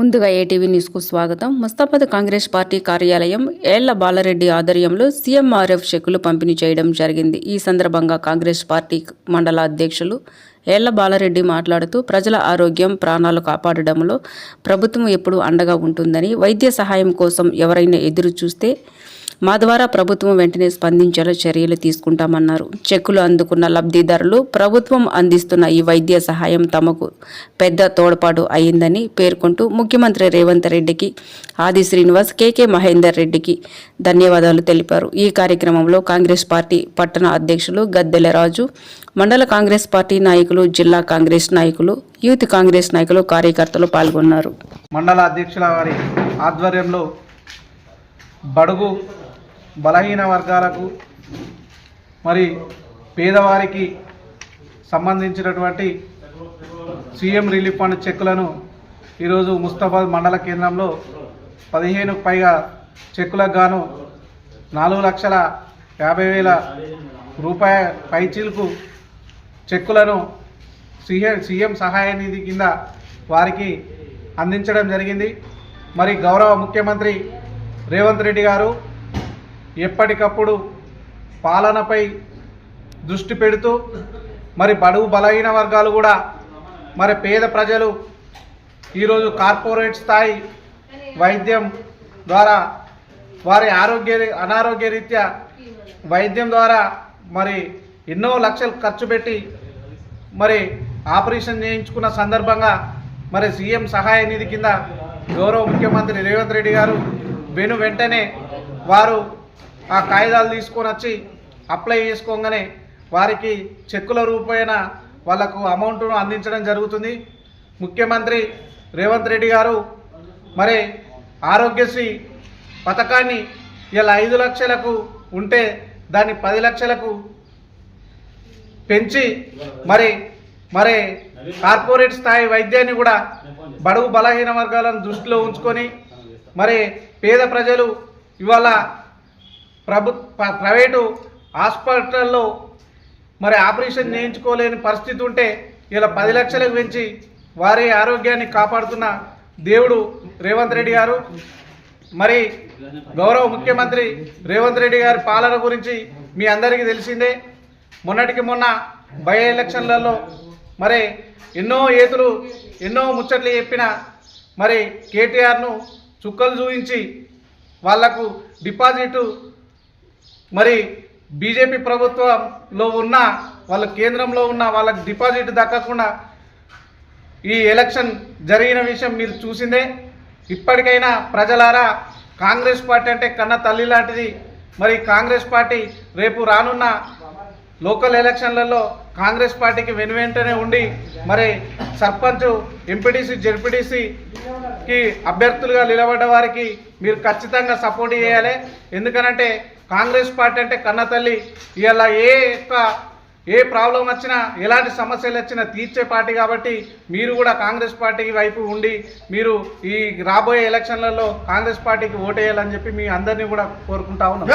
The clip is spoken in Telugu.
ముందుగా ఏటీవీ న్యూస్కు స్వాగతం. ముస్తాబాద్ కాంగ్రెస్ పార్టీ కార్యాలయం ఏళ్ల బాలరెడ్డి ఆధ్వర్యంలో సీఎంఆర్ఎఫ్ చెక్కులు పంపిణీ చేయడం జరిగింది. ఈ సందర్భంగా కాంగ్రెస్ పార్టీ మండల అధ్యక్షులు ఏళ్ల బాలరెడ్డి మాట్లాడుతూ ప్రజల ఆరోగ్యం, ప్రాణాలు కాపాడడంలో ప్రభుత్వం ఎప్పుడూ అండగా ఉంటుందని, వైద్య సహాయం కోసం ఎవరైనా ఎదురు చూస్తే మా ద్వారా ప్రభుత్వం వెంటనే స్పందించేలా చర్యలు తీసుకుంటామన్నారు. చెక్కులు అందుకున్న లబ్ధిదారులు ప్రభుత్వం అందిస్తున్న ఈ వైద్య సహాయం తమకు పెద్ద తోడ్పాటు అయిందని పేర్కొంటూ ముఖ్యమంత్రి రేవంత్ రెడ్డికి, ఆది శ్రీనివాస్, కేకే మహేందర్ రెడ్డికి ధన్యవాదాలు తెలిపారు. ఈ కార్యక్రమంలో కాంగ్రెస్ పార్టీ పట్టణ అధ్యక్షులు గద్దెల రాజు, మండల కాంగ్రెస్ పార్టీ నాయకులు, జిల్లా కాంగ్రెస్ నాయకులు, యూత్ కాంగ్రెస్ నాయకులు, కార్యకర్తలు పాల్గొన్నారు. మండల అధ్యక్షుల వారి ఆధ్వర్యంలో బడుగు బలహీన వర్గాలకు మరి పేదవారికి సంబంధించినటువంటి సీఎం రిలీఫ్ ఫండ్ చెక్కులను ఈరోజు ముస్తాబాద్ మండల కేంద్రంలో 15కు పైగా చెక్కులకు గాను 4,50,000 రూపాయల పైచీలకు చెక్కులను సీఎం సహాయ నిధి కింద వారికి అందించడం జరిగింది. మరి గౌరవ ముఖ్యమంత్రి రేవంత్ రెడ్డి గారు ఎప్పటికప్పుడు పాలనపై దృష్టి పెడుతూ మరి బడుగు బలహీన వర్గాలు కూడా మరి పేద ప్రజలు ఈరోజు కార్పొరేట్ స్థాయి వైద్యం ద్వారా వారి అనారోగ్య రీత్యా వైద్యం ద్వారా మరి ఎన్నో లక్షలు ఖర్చు పెట్టి మరి ఆపరేషన్ చేయించుకున్న సందర్భంగా మరి సీఎం సహాయ నిధి కింద గౌరవ ముఖ్యమంత్రి రేవంత్ రెడ్డి గారు వెంటనే వారు ఆ కాగితాలు తీసుకొని వచ్చి అప్లై చేసుకోగానే వారికి చెక్కుల రూపేణ వాళ్లకు అమౌంట్ను అందించడం జరుగుతుంది. ముఖ్యమంత్రి రేవంత్ రెడ్డి గారు మరి ఆరోగ్యశ్రీ పథకాన్ని ఇలా 5 లక్షలకు ఉంటే దాన్ని 10 లక్షలకు పెంచి మరి కార్పొరేట్ స్థాయి వైద్యాన్ని కూడా బడుగు బలహీన వర్గాలను దృష్టిలో ఉంచుకొని మరి పేద ప్రజలు ఇవాళ ప్రైవేటు హాస్పిటల్లో మరి ఆపరేషన్ చేయించుకోలేని పరిస్థితి ఉంటే ఇలా 10 లక్షలకు పెంచి వారి ఆరోగ్యాన్ని కాపాడుతున్న దేవుడు రేవంత్ రెడ్డి గారు. మరి గౌరవ ముఖ్యమంత్రి రేవంత్ రెడ్డి గారి పాలన గురించి మీ అందరికీ తెలిసిందే. మొన్నటికి మొన్న బై ఎలక్షన్లలో మరి ఎన్నో ముచ్చట్లు చెప్పిన మరి కేటీఆర్ను చుక్కలు చూపించి వాళ్లకు డిపాజిట్ మరి బీజేపీ ప్రభుత్వంలో ఉన్న వాళ్ళ కేంద్రంలో ఉన్న వాళ్ళకి డిపాజిట్ దక్కకుండా ఈ ఎలక్షన్ జరిగిన విషయం మీరు చూసిందే. ఇప్పటికైనా ప్రజలారా కాంగ్రెస్ పార్టీ అంటే కన్న తల్లి లాంటిది. మరి కాంగ్రెస్ పార్టీ రేపు రానున్న లోకల్ ఎలక్షన్లలో కాంగ్రెస్ పార్టీకి వెనువెంటనే ఉండి మరి సర్పంచ్, ఎంపీటీసీ, జెడ్పీటీసీకి అభ్యర్థులుగా నిలబడ్డ వారికి మీరు ఖచ్చితంగా సపోర్ట్ చేయాలి. ఎందుకనంటే కాంగ్రెస్ పార్టీ అంటే కన్నతల్లి. ఇలా ఏ ప్రాబ్లం వచ్చినా, ఎలాంటి సమస్యలు వచ్చినా తీర్చే పార్టీ కాబట్టి మీరు కూడా కాంగ్రెస్ పార్టీ వైపు ఉండి మీరు ఈ రాబోయే ఎలక్షన్లలో కాంగ్రెస్ పార్టీకి ఓటేయాలని చెప్పి మీ అందరినీ కూడా కోరుకుంటా ఉన్నాం.